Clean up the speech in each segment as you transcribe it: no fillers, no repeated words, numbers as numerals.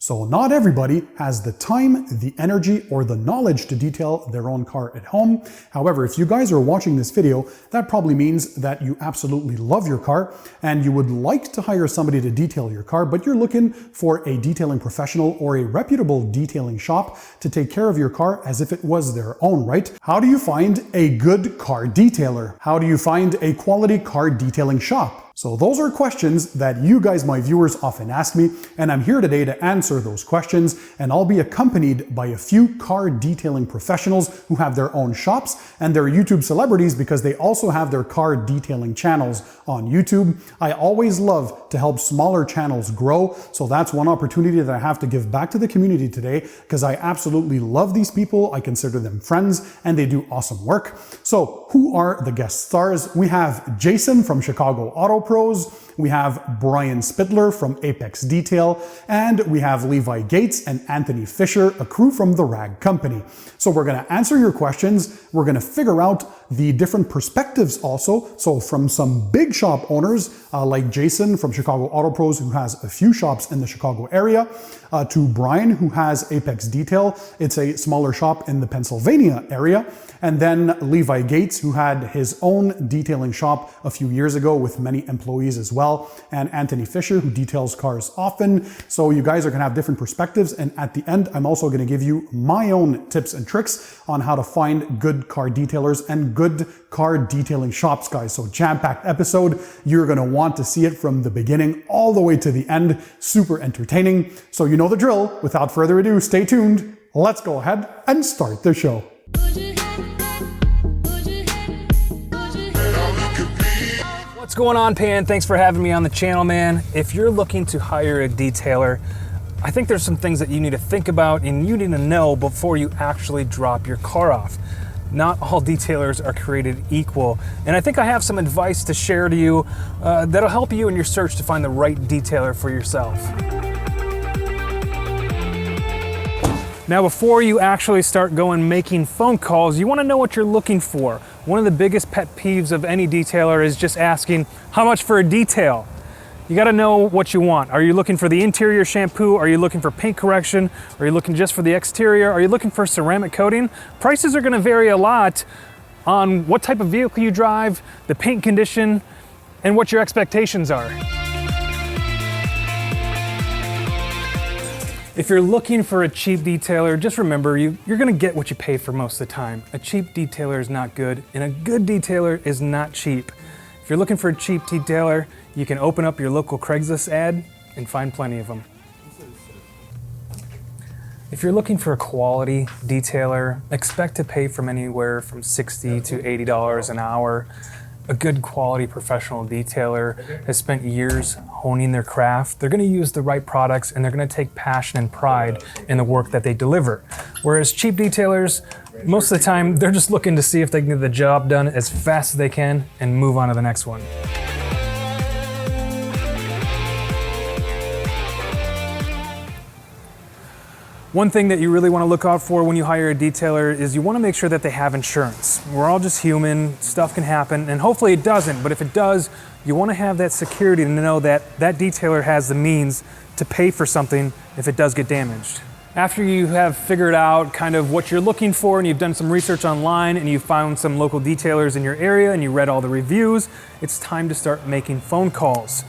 So not everybody has the time, the energy, or the knowledge to detail their own car at home. However, if you guys are watching this video, that probably means that you absolutely love your car and you would like to hire somebody to detail your car, but you're looking for a detailing professional or a reputable detailing shop to take care of your car as if it was their own, right? How do you find a good car detailer? How do you find a quality car detailing shop? So those are questions that you guys, my viewers, often ask me, and I'm here today to answer those questions, and I'll be accompanied by a few car detailing professionals who have their own shops, and they're YouTube celebrities because they also have their car detailing channels on YouTube. I always love to help smaller channels grow, so that's one opportunity that I have to give back to the community today because I absolutely love these people. I consider them friends, and they do awesome work. So who are the guest stars? We have Jason from Chicago Auto Pros, we have Brian Spitler from Apex Detail, and we have Levi Gates and Anthony Fisher, a crew from the Rag Company. So we're going to answer your questions. We're going to figure out the different perspectives also. So from some big shop owners like Jason from Chicago Auto Pros, who has a few shops in the Chicago area, to Brian, who has Apex Detail. It's a smaller shop in the Pennsylvania area. And then Levi Gates, who had his own detailing shop a few years ago with many employees as well. And Anthony Fisher, who details cars often. So you guys are going to have different perspectives. And at the end, I'm also going to give you my own tips and tricks on how to find good car detailers and good car detailing shops, guys. So jam-packed episode. You're going to want to see it from the beginning all the way to the end. Super entertaining. So you know the drill. Without further ado, stay tuned. Let's go ahead and start the show. What's going on, Pan? Thanks for having me on the channel, man. If you're looking to hire a detailer, I think there's some things that you need to think about and you need to know before you actually drop your car off. Not all detailers are created equal, and I think I have some advice to share to you that'll help you in your search to find the right detailer for yourself. Now, before you actually start going making phone calls, you want to know what you're looking for. One of the biggest pet peeves of any detailer is just asking, how much for a detail? You got to know what you want. Are you looking for the interior shampoo? Are you looking for paint correction? Are you looking just for the exterior? Are you looking for ceramic coating? Prices are going to vary a lot on what type of vehicle you drive, the paint condition, and what your expectations are. If you're looking for a cheap detailer, just remember you're gonna get what you pay for most of the time. A cheap detailer is not good, and a good detailer is not cheap. If you're looking for a cheap detailer, you can open up your local Craigslist ad and find plenty of them. If you're looking for a quality detailer, expect to pay from anywhere from $60 to $80 an hour. A good quality professional detailer has spent years honing their craft. They're going to use the right products and they're going to take passion and pride in the work that they deliver. Whereas cheap detailers, most of the time, they're just looking to see if they can get the job done as fast as they can and move on to the next one. One thing that you really want to look out for when you hire a detailer is you want to make sure that they have insurance. We're all just human, stuff can happen, and hopefully it doesn't, but if it does, you want to have that security to know that that detailer has the means to pay for something if it does get damaged. After you have figured out kind of what you're looking for and you've done some research online and you found some local detailers in your area and you read all the reviews, it's time to start making phone calls.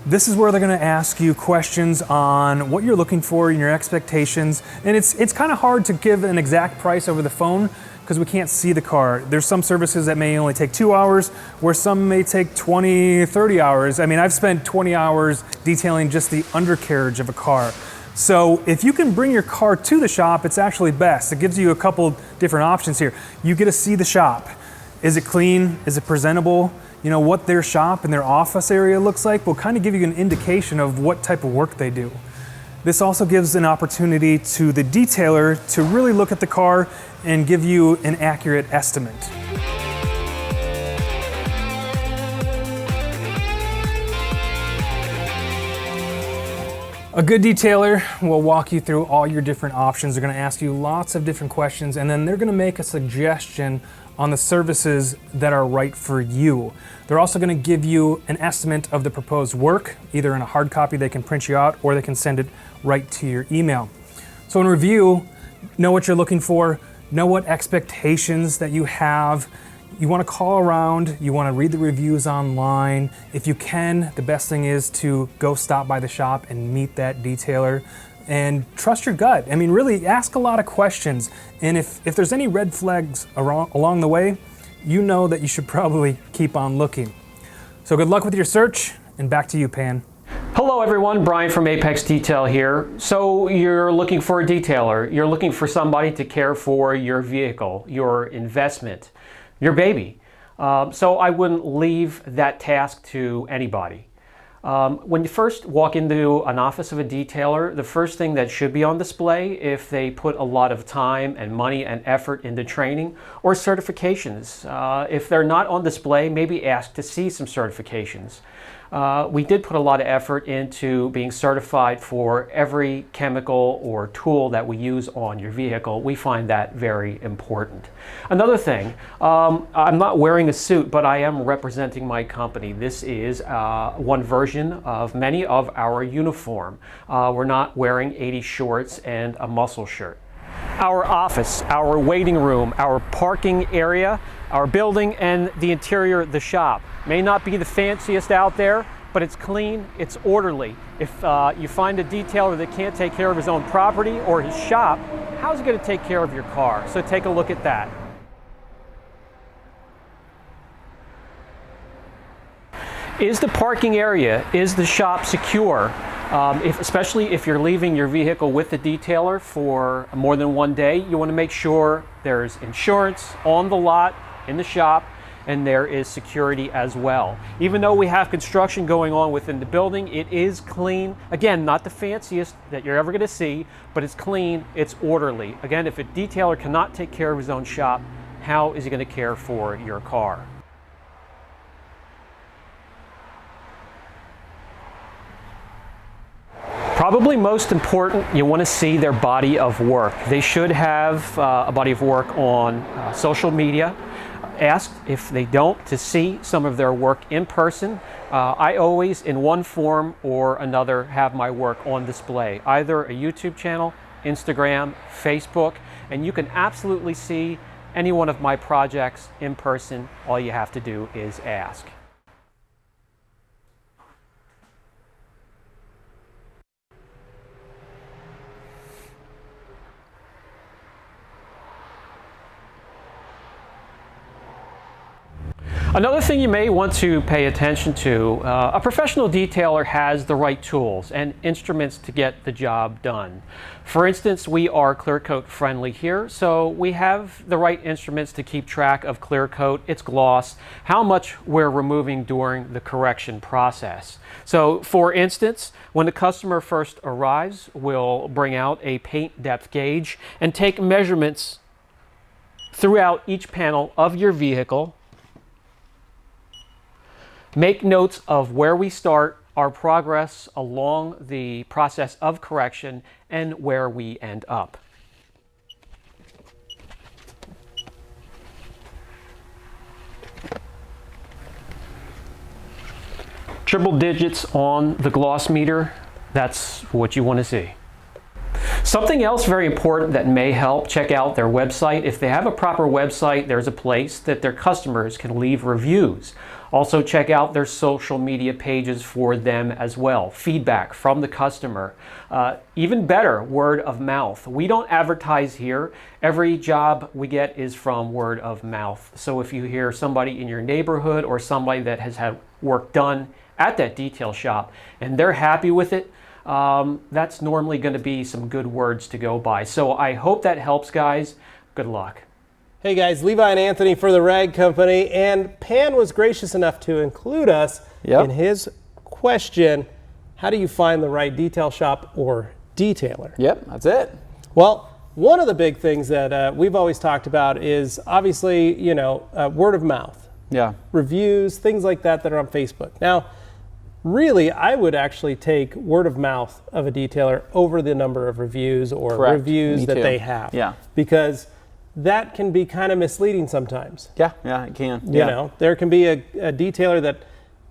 This is where they're going to ask you questions on what you're looking for and your expectations. And it's kind of hard to give an exact price over the phone because we can't see the car. There's some services that may only take 2 hours, where some may take 20, 30 hours. I mean, I've spent 20 hours detailing just the undercarriage of a car. So if you can bring your car to the shop, it's actually best. It gives you a couple different options here. You get to see the shop. Is it clean? Is it presentable? You know, what their shop and their office area looks like will kind of give you an indication of what type of work they do. This also gives an opportunity to the detailer to really look at the car and give you an accurate estimate. A good detailer will walk you through all your different options. They're going to ask you lots of different questions, and then they're going to make a suggestion on the services that are right for you. They're also going to give you an estimate of the proposed work, either in a hard copy they can print you out, or they can send it right to your email. So in review, know what you're looking for, know what expectations that you have. You want to call around, you want to read the reviews online. If you can, the best thing is to go stop by the shop and meet that detailer and trust your gut. I mean, really ask a lot of questions. And if there's any red flags along the way, you know that you should probably keep on looking. So good luck with your search, and back to you, Pan. Hello everyone, Brian from Apex Detail here. So you're looking for a detailer, you're looking for somebody to care for your vehicle, your investment, your baby. So I wouldn't leave that task to anybody. When you first walk into an office of a detailer, the first thing that should be on display, if they put a lot of time and money and effort into training or certifications. If they're not on display, maybe ask to see some certifications. We did put a lot of effort into being certified for every chemical or tool that we use on your vehicle. We find that very important. Another thing, I'm not wearing a suit, but I am representing my company. This is one version of many of our uniform. We're not wearing 80s shorts and a muscle shirt. Our office, our waiting room, our parking area, our building, and the interior of the shop may not be the fanciest out there, but it's clean, it's orderly. If you find a detailer that can't take care of his own property or his shop, how's he going to take care of your car? So take a look at that. Is the parking area, is the shop secure? Especially if you're leaving your vehicle with the detailer for more than one day, you want to make sure there's insurance on the lot, in the shop, and there is security as well. Even though we have construction going on within the building, it is clean. Again, not the fanciest that you're ever going to see, but it's clean, it's orderly. Again, if a detailer cannot take care of his own shop, how is he going to care for your car? Probably most important, you want to see their body of work. They should have a body of work on social media. Ask if they don't to see some of their work in person. I always, in one form or another, have my work on display. Either a YouTube channel, Instagram, Facebook, and you can absolutely see any one of my projects in person. All you have to do is ask. Another thing you may want to pay attention to, a professional detailer has the right tools and instruments to get the job done. For instance, we are clear coat friendly here, so we have the right instruments to keep track of clear coat, its gloss, how much we're removing during the correction process. So for instance, when the customer first arrives, we'll bring out a paint depth gauge and take measurements throughout each panel of your vehicle. Make notes of where we start, our progress along the process of correction, and where we end up. Triple digits on the gloss meter, that's what you want to see. Something else very important that may help, check out their website. If they have a proper website, there's a place that their customers can leave reviews. Also check out their social media pages for them as well. Feedback from the customer. Even better, word of mouth. We don't advertise here. Every job we get is from word of mouth. So if you hear somebody in your neighborhood or somebody that has had work done at that detail shop and they're happy with it, that's normally going to be some good words to go by. So I hope that helps, guys. Good luck. Hey guys, Levi and Anthony for the Rag Company, and Pan was gracious enough to include us in his question, how do you find the right detail shop or detailer? Yep, that's it. Well, one of the big things that we've always talked about is obviously, you know, word of mouth. Yeah. Reviews, things like that that are on Facebook. Now, really, I would actually take word of mouth of a detailer over the number of reviews or reviews that they have. Yeah. Because that can be kind of misleading sometimes. Yeah, it can. You know, there can be a detailer that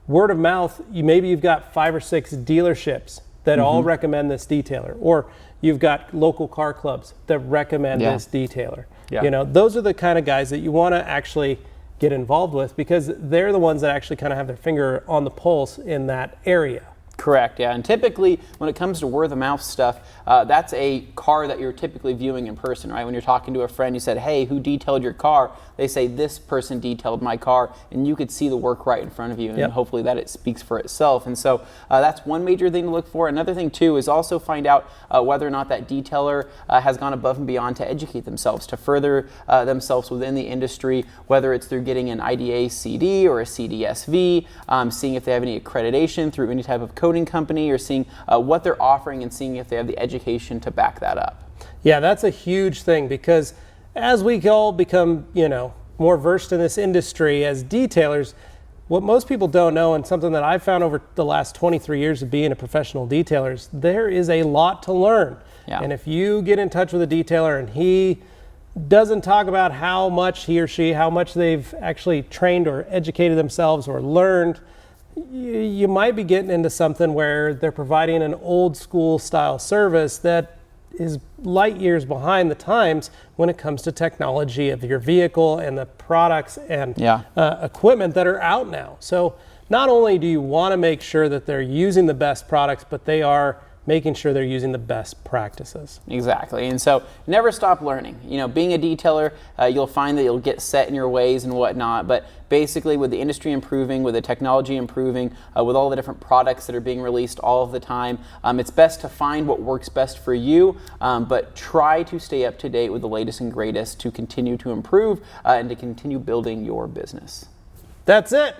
word of mouth, maybe you've got 5 or 6 dealerships that all recommend this detailer, or you've got local car clubs that recommend this detailer. Yeah. You know, those are the kind of guys that you want to actually get involved with, because they're the ones that actually kind of have their finger on the pulse in that area. Correct, yeah. And typically, when it comes to word-of-mouth stuff, that's a car that you're typically viewing in person, right? When you're talking to a friend, you said, hey, who detailed your car? They say, this person detailed my car, and you could see the work right in front of you, and hopefully that it speaks for itself. And so that's one major thing to look for. Another thing, too, is also find out whether or not that detailer has gone above and beyond to educate themselves, to further themselves within the industry, whether it's through getting an IDA CD or a CDSV, seeing if they have any accreditation through any type of coding company, or seeing what they're offering and seeing if they have the education to back that up. Yeah, that's a huge thing, because as we all become, you know, more versed in this industry as detailers, what most people don't know, and something that I've found over the last 23 years of being a professional detailer, is there is a lot to learn. Yeah. And if you get in touch with a detailer and he doesn't talk about how much he or she, how much they've actually trained or educated themselves or learned, you might be getting into something where they're providing an old school style service that is light years behind the times when it comes to technology of your vehicle and the products and equipment that are out now. So not only do you want to make sure that they're using the best products, but they are making sure they're using the best practices. Exactly, and so never stop learning. You know, being a detailer, you'll find that you'll get set in your ways and whatnot, but basically with the industry improving, with the technology improving, with all the different products that are being released all of the time, it's best to find what works best for you, but try to stay up to date with the latest and greatest to continue to improve and to continue building your business. That's it.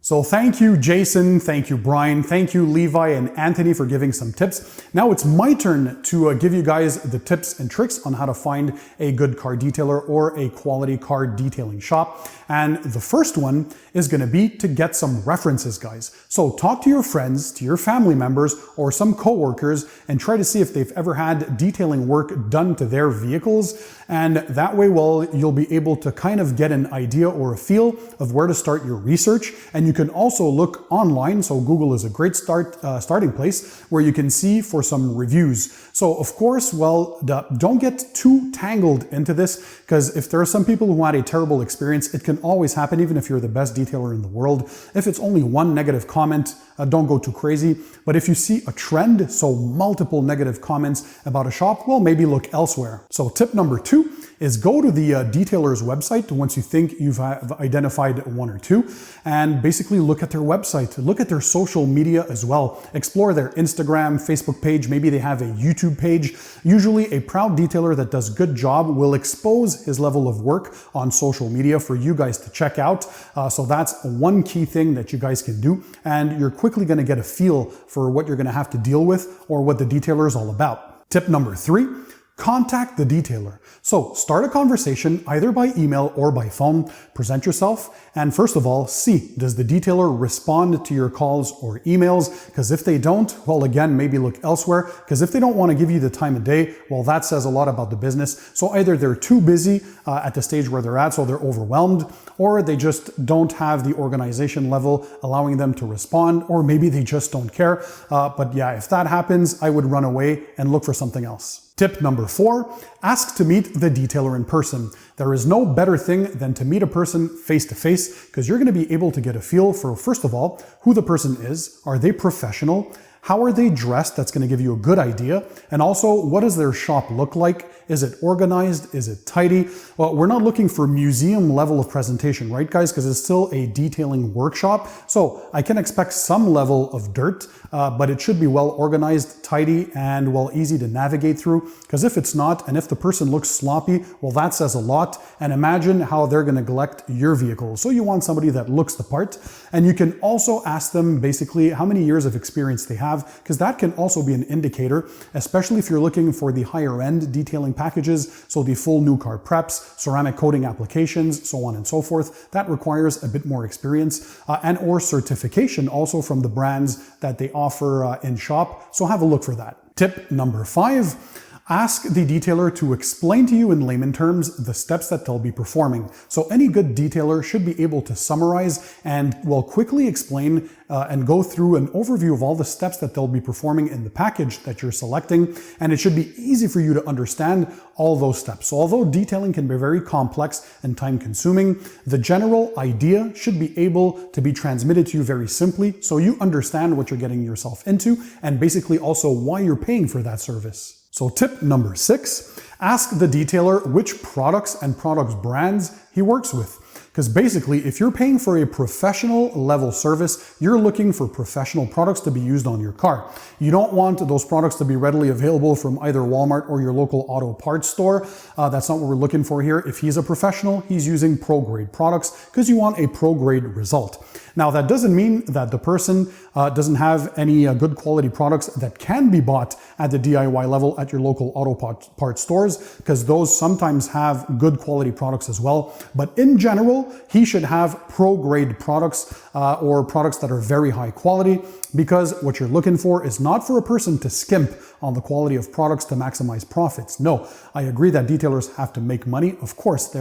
So thank you, Jason. Thank you, Brian. Thank you, Levi and Anthony, for giving some tips. Now it's my turn to give you guys the tips and tricks on how to find a good car detailer or a quality car detailing shop. And the first one is going to be to get some references, guys. So talk to your friends, to your family members, or some coworkers, and try to see if they've ever had detailing work done to their vehicles. And that way, well, you'll be able to kind of get an idea or a feel of where to start your research. And you can also look online. So Google is a great starting place where you can see for some reviews. So of course, well, don't get too tangled into this, because if there are some people who had a terrible experience, it can always happen, even if you're the best detailer in the world. If it's only one negative comment, don't go too crazy. But if you see a trend, so multiple negative comments about a shop, well, maybe look elsewhere. So tip number 2 is go to the detailer's website once you think you've identified one or two, and basically look at their website, look at their social media as well. Explore their Instagram, Facebook page, maybe they have a YouTube page. Usually a proud detailer that does a good job will expose his level of work on social media for you guys to check out. So that's one key thing that you guys can do, and you're quickly going to get a feel for what you're going to have to deal with or what the detailer is all about. Tip number 3, contact the detailer. So start a conversation either by email or by phone, present yourself, and first of all, see, does the detailer respond to your calls or emails? Because if they don't, well, again, maybe look elsewhere, because if they don't want to give you the time of day, well, that says a lot about the business. So either they're too busy at the stage where they're at, so they're overwhelmed, or they just don't have the organization level allowing them to respond, or maybe they just don't care. But yeah, if that happens, I would run away and look for something else. Tip number 4, ask to meet the detailer in person. There is no better thing than to meet a person face to face, because you're going to be able to get a feel for, first of all, who the person is. Are they professional? How are they dressed? That's going to give you a good idea. And also, what does their shop look like? Is it organized? Is it tidy? Well, we're not looking for museum level of presentation, right, guys? Because it's still a detailing workshop. So I can expect some level of dirt, but it should be well organized, tidy, and well, easy to navigate through. Because if it's not, and if the person looks sloppy, well, that says a lot. And imagine how they're going to neglect your vehicle. So you want somebody that looks the part. And you can also ask them basically how many years of experience they have, because that can also be an indicator, especially if you're looking for the higher end detailing packages, so the full new car preps, ceramic coating applications, so on and so forth. That requires a bit more experience and or certification also from the brands that they offer in shop. So have a look for that. Tip number 5. Ask the detailer to explain to you in layman terms the steps that they'll be performing. So any good detailer should be able to summarize and will quickly explain and go through an overview of all the steps that they'll be performing in the package that you're selecting, and it should be easy for you to understand all those steps. So although detailing can be very complex and time consuming, the general idea should be able to be transmitted to you very simply so you understand what you're getting yourself into and basically also why you're paying for that service. So tip number 6, ask the detailer which products and products brands he works with. Because basically, if you're paying for a professional level service, you're looking for professional products to be used on your car. You don't want those products to be readily available from either Walmart or your local auto parts store. That's not what we're looking for here. If he's a professional, he's using pro-grade products because you want a pro-grade result. Now, that doesn't mean that the person doesn't have any good quality products that can be bought at the DIY level at your local auto parts stores, because those sometimes have good quality products as well. But in general, he should have pro-grade products or products that are very high quality, because what you're looking for is not for a person to skimp on the quality of products to maximize profits. No, I agree that detailers have to make money. Of course, they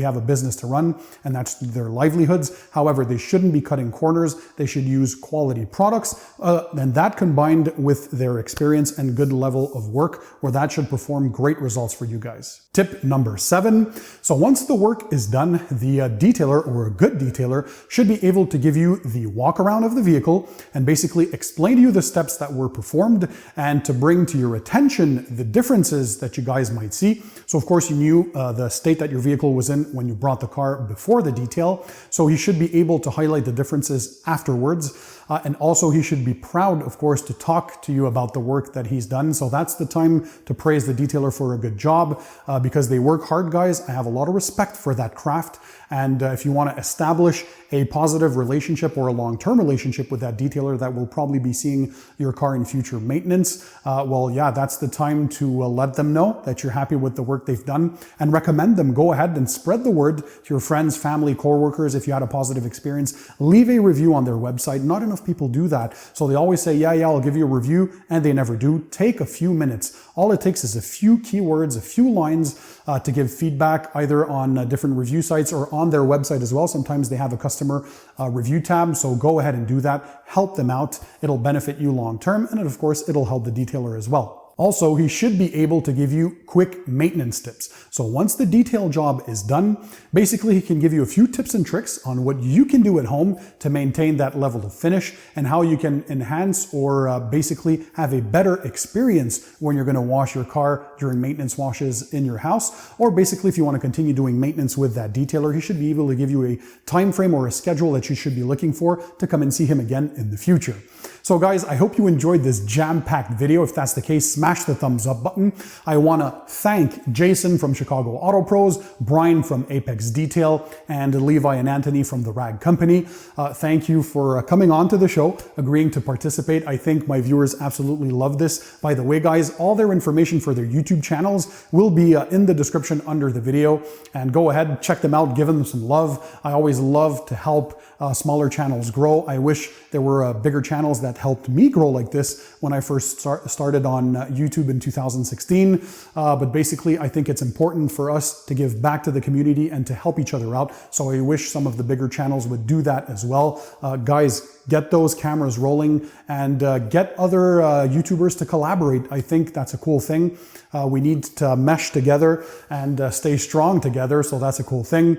have a business to run and that's their livelihoods. However, they shouldn't be cutting corners. They should use quality products, and that combined with their experience and good level of work, where that should perform great results for you guys. Tip number 7. So once the work is done, the detailer or a good detailer should be able to give you the walk around of the vehicle and basically explain to you the steps that were performed and to bring to your attention the differences that you guys might see. So of course you knew the state that your vehicle was in when you brought the car before the detail. So he should be able to highlight the differences afterwards. And also he should be proud, of course, to talk to you about the work that he's done. So that's the time to praise the detailer for a good job because they work hard, guys. I have a lot of respect for that craft. And if you want to establish a positive relationship or a long-term relationship with that detailer that will probably be seeing your car in future maintenance, well, yeah, that's the time to let them know that you're happy with the work they've done and recommend them. Go ahead and spread the word to your friends, family, coworkers. If you had a positive experience, leave a review on their website. Not enough people do that. So they always say, yeah, I'll give you a review, and they never do. Take a few minutes. All it takes is a few keywords, a few lines to give feedback either on different review sites or on their website as well. Sometimes they have a customer review tab, so go ahead and do that. Help them out. It'll benefit you long term, and of course, it'll help the detailer as well. Also, he should be able to give you quick maintenance tips. So once the detail job is done, basically he can give you a few tips and tricks on what you can do at home to maintain that level of finish and how you can enhance or basically have a better experience when you're going to wash your car during maintenance washes in your house. Or basically if you want to continue doing maintenance with that detailer, he should be able to give you a time frame or a schedule that you should be looking for to come and see him again in the future. So guys, I hope you enjoyed this jam-packed video. If that's the case, smash the thumbs up button. I want to thank Jason from Chicago Auto Pros, Brian from Apex Detail, and Levi and Anthony from the Rag Company. Thank you for coming on to the show, agreeing to participate. I think my viewers absolutely love this. By the way, guys, all their information for their YouTube channels will be in the description under the video. And go ahead, check them out, give them some love. I always love to help smaller channels grow. I wish there were bigger channels that helped me grow like this when I first started on YouTube in 2016. But basically, I think it's important for us to give back to the community and to help each other out. So I wish some of the bigger channels would do that as well. Guys, get those cameras rolling and get other YouTubers to collaborate. I think that's a cool thing. We need to mesh together and stay strong together. So that's a cool thing.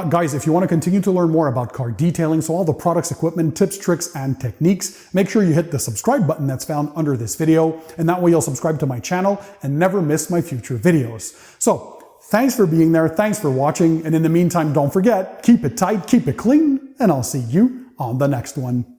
Guys, if you want to continue to learn more about car detailing, so all the products, equipment, tips, tricks, and techniques, make sure you hit the subscribe button that's found under this video, and that way you'll subscribe to my channel and never miss my future videos. So, thanks for being there, thanks for watching, and in the meantime, don't forget, keep it tight, keep it clean, and I'll see you on the next one.